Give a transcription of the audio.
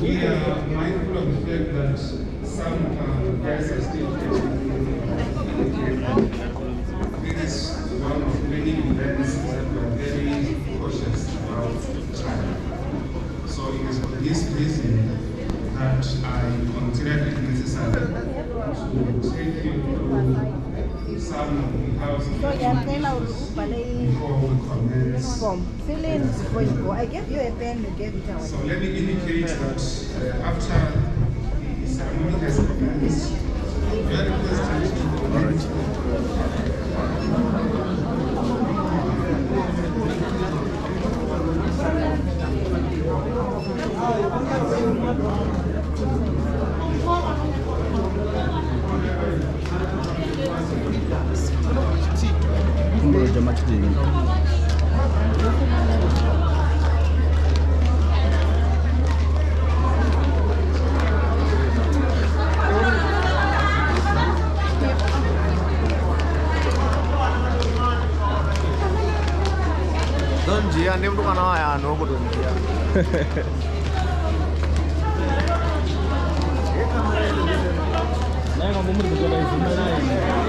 We are mindful of the fact that some guys are still this is one of many events that we are very cautious about time. So it is for this reason that I considered it necessary to take you through some of the house before we commence. Fill in before you go. I gave you a pen, you gave it away. So let me indicate that after the ceremony has commenced, we are requested to Don Gia nếu lúc nào à nó có đường Gia. Này còn muốn mình có đây xin đây.